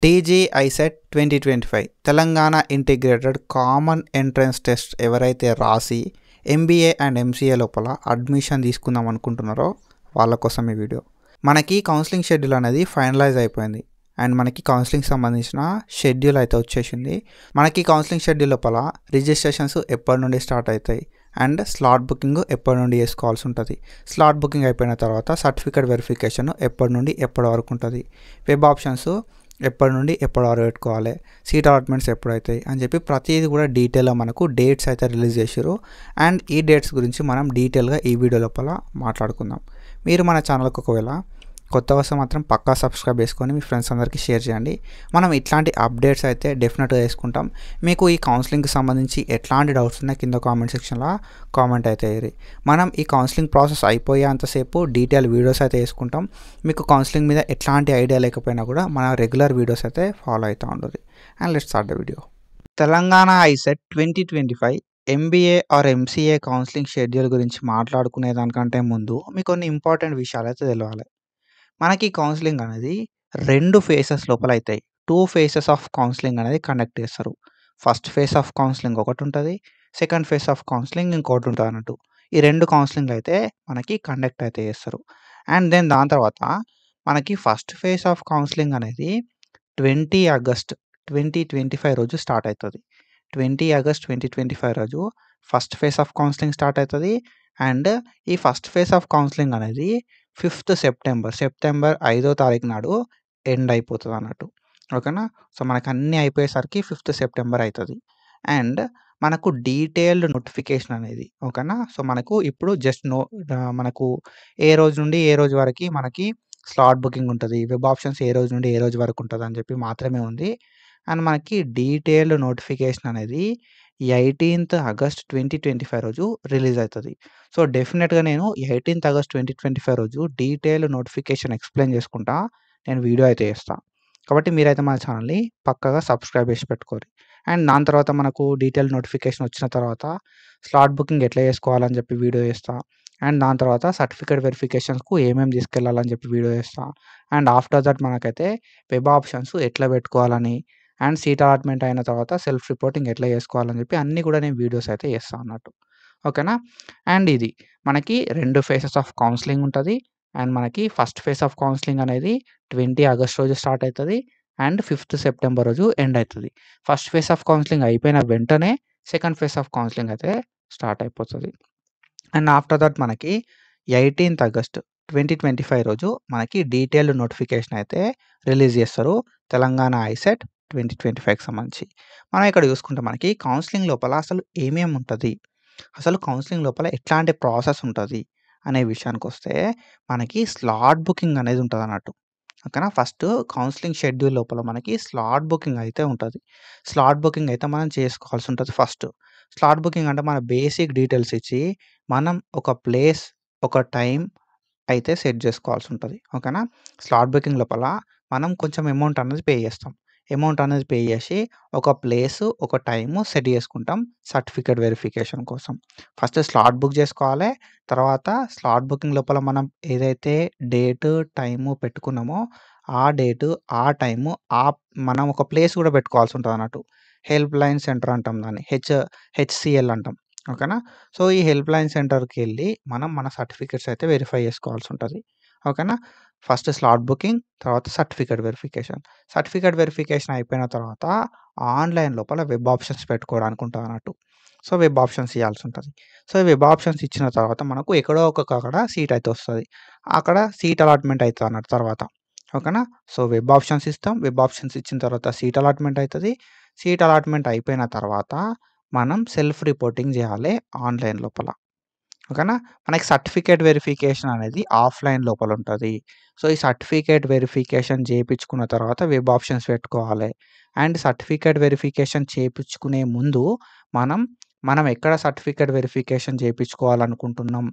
TG ICET 2025 Telangana integrated common entrance test ఎవరైతే రాసి MBA and MCA లోపల అడ్మిషన్ తీసుకుందాం అనుకుంటున్నారో వాళ్ళ కోసం ఈ వీడియో. మనకి కౌన్సిలింగ్ షెడ్యూల్ అనేది ఫైనలైజ్ అయిపోయింది అండ్ మనకి కౌన్సిలింగ్ సంబంధించిన షెడ్యూల్ అయితే వచ్చేసింది. మనకి కౌన్సిలింగ్ షెడ్యూల్ లోపల రిజిస్ట్రేషన్స్ ఎప్పటి నుండి స్టార్ట్ అవుతాయి అండ్ స్లాట్ బుకింగ్ ఎప్పటి నుండి చేసుకోవాల్సి ఉంటుంది. స్లాట్ బుకింగ్ అయిపోయిన తర్వాత సర్టిఫికేట్ వెరిఫికేషన్ ఎప్పటి నుండి ఎప్పటి వరకు ఉంటుంది, వెబ్ ఆప్షన్స్ ఎప్పటి నుండి ఎప్పటి వరకు పెట్టుకోవాలి, సీట్ అలాట్మెంట్స్ ఎప్పుడైతాయి అని చెప్పి ప్రతిదీ కూడా డీటెయిల్గా మనకు డేట్స్ అయితే రిలీజ్ చేసారు. అండ్ ఈ డేట్స్ గురించి మనం డీటెయిల్గా ఈ వీడియో లోపల మాట్లాడుకుందాం. మీరు మన ఛానల్కి ఒకవేళ కొత్త వస్తే మాత్రం పక్కా సబ్స్క్రైబ్ చేసుకొని మీ ఫ్రెండ్స్ అందరికీ షేర్ చేయండి. మనం ఇట్లాంటి అప్డేట్స్ అయితే డెఫినెట్గా వేసుకుంటాం. మీకు ఈ కౌన్సిలింగ్కి సంబంధించి ఎట్లాంటి డౌట్స్ ఉన్నాయి కింద కామెంట్ సెక్షన్లో కామెంట్ అయితే వేయరు. మనం ఈ కౌన్సిలింగ్ ప్రాసెస్ అయిపోయేంతసేపు డీటెయిల్ వీడియోస్ అయితే వేసుకుంటాం. మీకు కౌన్సిలింగ్ మీద ఎట్లాంటి ఐడియా లేకపోయినా కూడా మన రెగ్యులర్ వీడియోస్ అయితే ఫాలో అవుతూ ఉంటుంది. And let's start the video. Telangana ICET 2025 MBA or MCA counselling schedule గురించి మాట్లాడుకునే దానికంటే ముందు మీకు కొన్ని ఇంపార్టెంట్ విషయాలు అయితే తెలియాలి. మనకి కౌన్సిలింగ్ అనేది 2 ఫేసెస్ లోపల అవుతాయి. 2 ఫేసెస్ ఆఫ్ కౌన్సిలింగ్ అనేది కండక్ట్ చేస్తారు. ఫస్ట్ ఫేజ్ ఆఫ్ కౌన్సిలింగ్ ఒకటి ఉంటుంది, సెకండ్ ఫేజ్ ఆఫ్ కౌన్సిలింగ్ ఇంకోటి ఉంటుంది అన్నట్టు. ఈ 2 కౌన్సిలింగ్ అయితే మనకి కండక్ట్ అయితే చేస్తారు. అండ్ దెన్ దాని తర్వాత మనకి ఫస్ట్ ఫేజ్ ఆఫ్ కౌన్సిలింగ్ అనేది 20 ఆగస్ట్ 2025 రోజు స్టార్ట్ అవుతుంది. 20 ఆగస్ట్ 2025 రోజు first phase of counselling start అవుతుంది. అండ్ ఈ ఫస్ట్ ఫేజ్ ఆఫ్ కౌన్సిలింగ్ అనేది 5th సెప్టెంబర్ 5వ తారీఖు నాడు ఎండ్ అయిపోతుంది అన్నట్టు. ఓకేనా. సో మనకు అన్నీ అయిపోయేసరికి 5th సెప్టెంబర్ అవుతుంది. అండ్ మనకు డీటెయిల్డ్ నోటిఫికేషన్ అనేది ఓకేనా. సో మనకు ఇప్పుడు జస్ట్ మనకు ఏ రోజు నుండి ఏ రోజు వరకు మనకి స్లాట్ బుకింగ్ ఉంటుంది, వెబ్ ఆప్షన్స్ ఏ రోజు నుండి ఏ రోజు వరకు ఉంటుంది అని చెప్పి మాత్రమే ఉంది. అండ్ మనకి డీటెయిల్డ్ నోటిఫికేషన్ అనేది 18th ఆగస్ట్ 2025 రోజు రిలీజ్ అవుతుంది. సో డెఫినెట్గా నేను 18th ఆగస్ట్ 2025 రోజు డీటెయిల్డ్ నోటిఫికేషన్ ఎక్స్ప్లెయిన్ చేసుకుంటా నేను వీడియో అయితే చేస్తాను. కాబట్టి మీరైతే మన ఛానల్ని పక్కగా సబ్స్క్రైబ్ చేసి పెట్టుకోరు. అండ్ దాని తర్వాత మనకు డీటెయిల్డ్ నోటిఫికేషన్ వచ్చిన తర్వాత స్లాట్ బుకింగ్ ఎట్లా చేసుకోవాలని చెప్పి వీడియో చేస్తాను. అండ్ దాని తర్వాత సర్టిఫికేట్ వెరిఫికేషన్స్కు ఏమేమి తీసుకెళ్లాలని చెప్పి వీడియో చేస్తాను. అండ్ ఆఫ్టర్ దట్ మనకైతే వెబ్ ఆప్షన్స్ ఎట్లా పెట్టుకోవాలని అండ్ సీట్ అలాట్మెంట్ అయిన తర్వాత సెల్ఫ్ రిపోర్టింగ్ ఎట్లా చేసుకోవాలని చెప్పి అన్నీ కూడా నేను వీడియోస్ అయితే చేస్తాను అన్నట్టు. ఓకేనా. అండ్ ఇది మనకి 2 ఫేసెస్ ఆఫ్ కౌన్సిలింగ్ ఉంటుంది. అండ్ మనకి ఫస్ట్ ఫేజ్ ఆఫ్ కౌన్సిలింగ్ అనేది 20 ఆగస్ట్ రోజు స్టార్ట్ అవుతుంది అండ్ 5th సెప్టెంబర్ రోజు ఎండ్ అవుతుంది. ఫస్ట్ ఫేజ్ ఆఫ్ కౌన్సిలింగ్ అయిపోయిన వెంటనే సెకండ్ ఫేజ్ ఆఫ్ కౌన్సిలింగ్ అయితే స్టార్ట్ అయిపోతుంది. అండ్ ఆఫ్టర్ దట్ మనకి 18th ఆగస్ట్ 2025 రోజు మనకి డీటెయిల్డ్ నోటిఫికేషన్ అయితే రిలీజ్ చేస్తారు తెలంగాణ ఐసెట్ 2025కి సంబంధించి. మనం ఇక్కడ చూసుకుంటే మనకి కౌన్సిలింగ్ లోపల అసలు ఏమేమి ఉంటుంది, అసలు కౌన్సిలింగ్ లోపల ఎట్లాంటి ప్రాసెస్ ఉంటుంది అనే విషయానికి వస్తే మనకి స్లాట్ బుకింగ్ అనేది ఉంటుంది అన్నట్టు. ఓకేనా. ఫస్ట్ కౌన్సిలింగ్ షెడ్యూల్ లోపల మనకి స్లాట్ బుకింగ్ అయితే ఉంటుంది. స్లాట్ బుకింగ్ అయితే మనం చేసుకోవాల్సి ఉంటుంది. ఫస్ట్ స్లాట్ బుకింగ్ అంటే మన బేసిక్ డీటెయిల్స్ ఇచ్చి మనం ఒక ప్లేస్ ఒక టైం అయితే సెట్ చేసుకోవాల్సి ఉంటుంది. ఓకేనా. స్లాట్ బుకింగ్ లోపల మనం కొంచెం అమౌంట్ అనేది పే చేస్తాం. అమౌంట్ అనేది పే చేసి ఒక ప్లేసు ఒక టైము సెట్ చేసుకుంటాం సర్టిఫికేట్ వెరిఫికేషన్ కోసం. ఫస్ట్ స్లాట్ బుక్ చేసుకోవాలి. తర్వాత స్లాట్ బుకింగ్ లోపల మనం ఏదైతే డేటు టైము పెట్టుకున్నామో ఆ డేటు ఆ టైము మనం ఒక ప్లేస్ కూడా పెట్టుకోవాల్సి ఉంటుంది అన్నట్టు. హెల్ప్ లైన్ సెంటర్ అంటాం దాన్ని, హెచ్సిఎల్ అంటాం. ఓకేనా. సో ఈ హెల్ప్ లైన్ సెంటర్కి వెళ్ళి మనం మన సర్టిఫికేట్స్ అయితే వెరిఫై చేసుకోవాల్సి ఉంటుంది. ఓకేనా. ఫస్ట్ స్లాట్ బుకింగ్, తర్వాత సర్టిఫికేట్ వెరిఫికేషన్. సర్టిఫికేట్ వెరిఫికేషన్ అయిపోయిన తర్వాత ఆన్లైన్ లోపల వెబ్ ఆప్షన్స్ పెట్టుకోవడానికి ఉంటుంది అన్నట్టు. సో వెబ్ ఆప్షన్స్ ఇవ్వాల్సి ఉంటుంది. సో వెబ్ ఆప్షన్స్ ఇచ్చిన తర్వాత మనకు ఎక్కడో అక్కడ సీట్ అయితే వస్తుంది. అక్కడ సీట్ అలాట్మెంట్ అవుతుంది అన్నట్టు తర్వాత. ఓకేనా. సో వెబ్ ఆప్షన్స్ ఇస్తాం. వెబ్ ఆప్షన్స్ ఇచ్చిన తర్వాత సీట్ అలాట్మెంట్ అవుతుంది. సీట్ అలాట్మెంట్ అయిపోయిన తర్వాత మనం సెల్ఫ్ రిపోర్టింగ్ చేయాలి ఆన్లైన్ లోపల. ఓకేనా. మనకి సర్టిఫికేట్ వెరిఫికేషన్ అనేది ఆఫ్లైన్ లోపల ఉంటుంది. సో ఈ సర్టిఫికేట్ వెరిఫికేషన్ చేయించుకున్న తర్వాత వెబ్ ఆప్షన్స్ పెట్టుకోవాలి. అండ్ సర్టిఫికేట్ వెరిఫికేషన్ చేయించుకునే ముందు మనం ఎక్కడ సర్టిఫికేట్ వెరిఫికేషన్ చేయించుకోవాలనుకుంటున్నాం,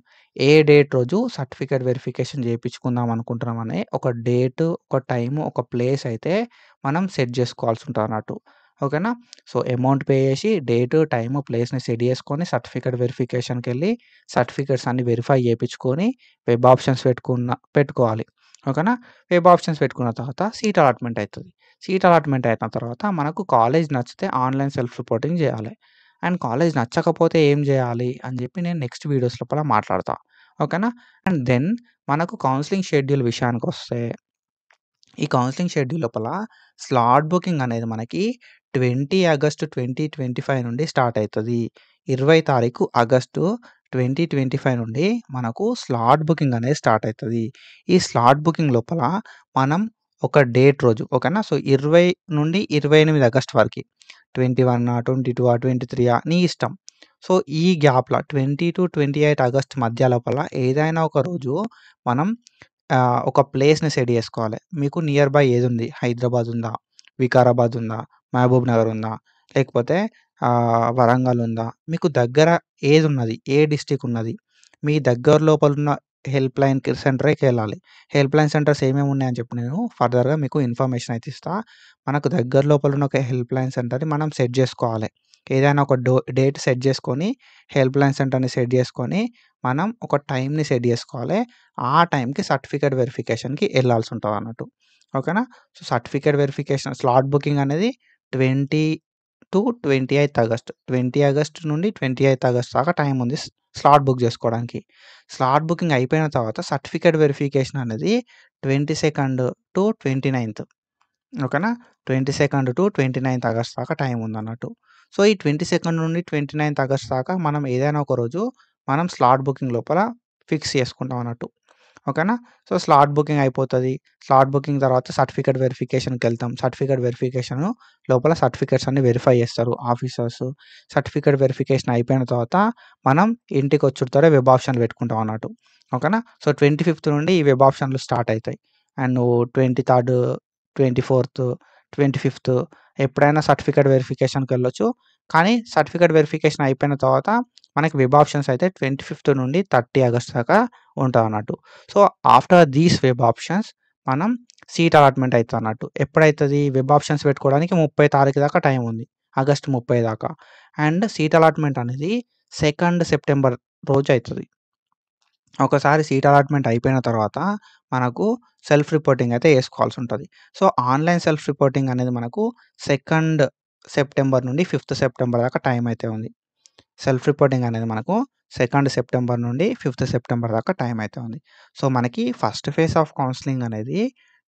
ఏ డేట్ రోజు సర్టిఫికేట్ వెరిఫికేషన్ చేయించుకుందాం అనుకుంటున్నాం అనే ఒక డేటు, ఒక టైము, ఒక ప్లేస్ అయితే మనం సెట్ చేసుకోవాల్సి ఉంటుంది అన్నట్టు. ఓకేనా. సో అమౌంట్ పే చేసి డేటు, టైము, ప్లేస్‌ని సెట్ చేసుకొని సర్టిఫికేట్ వెరిఫికేషన్‌కి వెళ్ళి సర్టిఫికేట్స్ అన్ని వెరిఫై చేయించుకొని వెబ్ ఆప్షన్స్ పెట్టుకోవాలి. ఓకేనా. వెబ్ ఆప్షన్స్ పెట్టుకున్న తర్వాత సీట్ అలాట్మెంట్ అవుతుంది. సీట్ అలాట్‌మెంట్ అయిన తర్వాత మనకు కాలేజ్ నచ్చితే ఆన్‌లైన్ సెల్ఫ్ రిపోర్టింగ్ జేయాలి. అండ్ కాలేజ్ నచ్చకపోతే ఏం జేయాలి అని జెప్పి నేను నెక్స్ట్ వీడియోస్ లోపల మాట్లాడతా. ఓకేనా? అండ్ దెన్ మనకు కౌన్సెలింగ్ షెడ్యూల్ విషయానికొస్తే ఈ కౌన్సెలింగ్ షెడ్యూల్ లోపల స్లాట్ బుకింగ్ అనేది మనకి 20 ఆగస్టు 2025 నుండి స్టార్ట్ అయితది. 20 తారీఖు ఆగస్టు 2025 నుండి మనకు స్లాట్ బుకింగ్ అనేది స్టార్ట్ అయితది. ఈ స్లాట్ బుకింగ్ లోపల మనం ఒక డేట్ రోజు ఓకేనా. సో, 20 నుండి 28 ఆగస్ట్ వరకి 21, 22, 23 నీ ఇష్టం. సో, ఈ గ్యాప్‌ల 20-28 ఆగస్ట్ మధ్య లోపల ఏదైనా ఒక రోజు మనం ఒక ప్లేస్‌ని సెట్ జేసుకోవాలి. మీకు నియర్ బై ఏదుంది? హైదరాబాద్ ఉందా? వికారాబాద్ ఉందా? మహబూబ్ నగర్ ఉందా? లేకపోతే వరంగల్ ఉందా? మీకు దగ్గర ఏదున్నది? ఏ డిస్ట్రిక్ట్ ఉన్నది? మీ దగ్గర లోపలున్న హెల్ప్ లైన్‌కి సెంటర్‌కెళ్ళాలి. హెల్ప్ లైన్ సెంటర్స్ ఏమేమి ఉన్నాయని చెప్పి నేను ఫర్దర్‌గా మీకు ఇన్ఫర్మేషన్ అయితే ఇస్తా. మనకు దగ్గర లోపలున్న ఒక హెల్ప్ లైన్ సెంటర్‌ని మనం సెట్ జేసుకోవాలి. ఏదైనా ఒక డేట్ సెట్ జేసుకొని, హెల్ప్ లైన్ సెంటర్‌ని సెట్ జేసుకొని, మనం ఒక టైమ్‌ని సెట్ జేసుకోవాలి. ఆ టైంకి సర్టిఫికేట్ వెరిఫికేషన్‌కి ఎళ్ళాల్సుంటదన్నట్టు. ఓకేనా? So, certificate verification slot booking అనేది 20-28 ఆగస్ట్. 20 ఆగస్ట్ నుండి 28 ఆగస్ట్ దాకా టైం ఉంది స్లాట్ బుక్ జేసుకోవడానికి. స్లాట్ బుకింగ్ అయిపోయిన తర్వాత సర్టిఫికేట్ వెరిఫికేషన్ అనేది 22-29 ఓకేనా? 22-29 ఆగస్ట్ దాకా టైం ఉందన్నట్టు. సో, ఈ 22 నుండి 29 ఆగస్ట్ దాకా మనం ఏదైనా ఒక రోజు మనం స్లాట్ బుకింగ్ లోపల ఫిక్స్ చేసుకుంటాం అన్నట్టు. ఓకేనా? సో, స్లాట్ బుకింగ్ అయిపోతది. స్లాట్ బుకింగ్ తర్వాత సర్టిఫికేట్ వెరిఫికేషన్‌కెళ్తాం. సర్టిఫికేట్ వెరిఫికేషను లోపల సర్టిఫికేట్స్ అన్నీ వెరిఫై చేస్తారు ఆఫీసర్స్. సర్టిఫికేట్ వెరిఫికేషన్ అయిపోయిన తర్వాత మనం ఇంటికొచ్చుడుతోనే వెబ్ ఆప్షన్‌లు పెట్టుకుంటాం అన్నట్టు. ఓకేనా? సో, 25థ్ నుండి ఈ వెబ్ ఆప్షన్‌లు స్టార్ట్ అయితాయి. అండ్ నువ్వు 23, 24, 25 ఎప్పుడైనా సర్టిఫికేట్ వెరిఫికేషన్‌కెళ్ళొచ్చు. కానీ సర్టిఫికేట్ వెరిఫికేషన్ అయిపోయిన తర్వాత మనకి వెబ్ ఆప్షన్స్ అయితే 25థ్ నుండి 30 ఆగస్ట్ దాకా ఉంటదన్నట్టు. So, after these web options మనం సీట్ అలాట్‌మెంట్ అయితదన్నట్టు. ఎప్పుడైతది? వెబ్ ఆప్షన్స్ పెట్టుకోవడానికి 30 తారీఖు దాకా టైం ఉంది. ఆగస్ట్ 30 దాకా. అండ్ సీట్ అలాట్‌మెంట్ అనేది 2 సెప్టెంబర్ రోజు అయితది. ఒకసారి సీట్ అలాట్‌మెంట్ అయిపోయిన తర్వాత మనకు సెల్ఫ్ రిపోర్టింగ్ అయితే ఏసుకోవాల్సుంటది. సో, ఆన్‌లైన్ సెల్ఫ్ రిపోర్టింగ్ అనేది మనకు 2 సెప్టెంబర్ నుండి 5 సెప్టెంబర్ దాకా టైం అయితే ఉంది. సెల్ఫ్ రిపోర్టింగ్ అనేది మనకు 2 సెప్టెంబర్ నుండి 5 సెప్టెంబర్ దాకా టైం అయితే ఉంది. సో, మనకి ఫస్ట్ ఫేజ్ ఆఫ్ కౌన్సెలింగ్ అనేది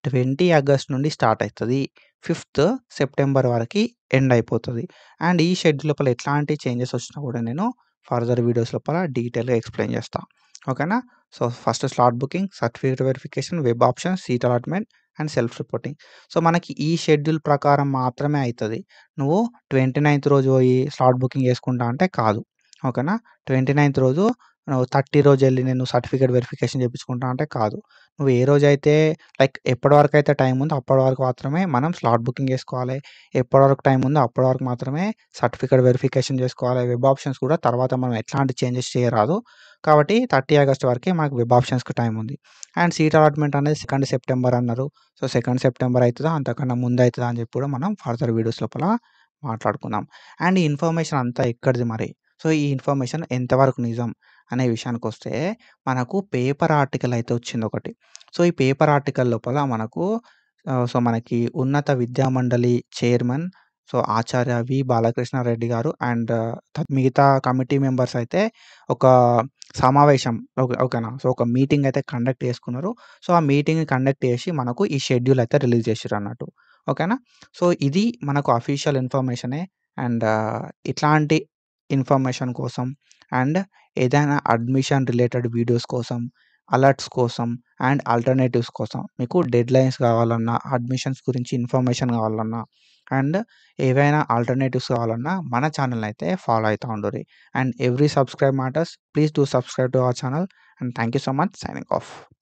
20 ఆగస్ట్ నుండి స్టార్ట్ అయితది. 5 సెప్టెంబర్ వరకి ఎండ్ అయిపోతది. అండ్ ఈ షెడ్యూల్ లోపల ఎట్లాంటి చేంజెస్ వచ్చినా కూడా నేను ఫర్దర్ వీడియోస్ లోపల డీటెయిల్‌గా ఎక్స్‌ప్లెయిన్ చేస్తా. ఓకేనా? So, first slot booking, certificate verification, web options, seat allotment and self reporting. So, మనకి ఈ షెడ్యూల్ ప్రకారం మాత్రమే అయితది. నువ్వు 29థ్ రోజు పోయి స్లాట్ బుకింగ్ చేసుకుంటా అంటే కాదు. ఓకేనా? 29థ్ రోజు నువ్వు 30 రోజెళ్లి నేను సర్టిఫికేట్ వెరిఫికేషన్ చేపించుకుంటా అంటే కాదు. నువ్వు ఏ రోజైతే లైక్ ఎప్పటి వరకైతే టైం ఉందో అప్పటి వరకు మాత్రమే మనం స్లాట్ బుకింగ్ చేసుకోవాలి. ఎప్పటి వరకు టైం ఉందో అప్పటి వరకు మాత్రమే సర్టిఫికేట్ వెరిఫికేషన్ చేసుకోవాలి. వెబ్ ఆప్షన్స్ కూడా తర్వాత మనం ఎట్లాంటి చేంజెస్ చేయరాదు. కాబట్టి 30 ఆగస్ట్ వరకే మనకు వెబ్ ఆప్షన్స్‌కి టైం ఉంది. అండ్ సీట్ అలాట్‌మెంట్ అనేది 2 సెప్టెంబర్ అన్నారు. సో, 2 సెప్టెంబర్ అయితదా? అంతకన్నా ముందు అయితదా? అని చెప్పి కూడా మనం ఫర్దర్ వీడియోస్ లోపల మాట్లాడుకుందాం. అండ్ ఈ ఇన్ఫర్మేషన్ అంతా ఎక్కడిది మరి? సో, ఈ ఇన్ఫర్మేషన్ ఎంతవరకు నిజం అనే విషయానికొస్తే మనకు పేపర్ ఆర్టికల్ అయితే వచ్చిందొకటి. సో, ఈ పేపర్ ఆర్టికల్ లోపల మనకు సో, మనకి ఉన్నత విద్యా మండలి చైర్మన్ సో, ఆచార్య వి. బాలకృష్ణారెడ్డి గారు అండ్ మిగతా కమిటీ మెంబర్స్ అయితే ఒక సమావేశం ఓకేనా. సో, ఒక మీటింగ్ అయితే కండక్ట్ చేసుకున్నారు. సో, ఆ మీటింగ్‌ని కండక్ట్ చేసి మనకు ఈ షెడ్యూల్ అయితే రిలీజ్ చేసిర్రన్నట్టు. ఓకేనా. సో, ఇది మనకు అఫీషియల్ ఇన్ఫర్మేషనే. అండ్ ఇట్లాంటి ఇన్ఫర్మేషన్ కోసం అండ్ ఏదైనా అడ్మిషన్ రిలేటెడ్ వీడియోస్ కోసం, అలర్ట్స్ కోసం అండ్ ఆల్టర్‌నేటివ్స్ కోసం మీకు డెడ్‌లైన్స్ కావాలన్నా, అడ్మిషన్స్ గురించి ఇన్ఫర్మేషన్ కావాలన్నా అండ్ ఏవైనా ఆల్టర్‌నేటివ్స్ కావాలన్నా మన ఛానెల్‌ని అయితే ఫాలో అయితా ఉండుర్రి. And every subscribe matters. Please do subscribe to our channel. And thank you so much. Signing of.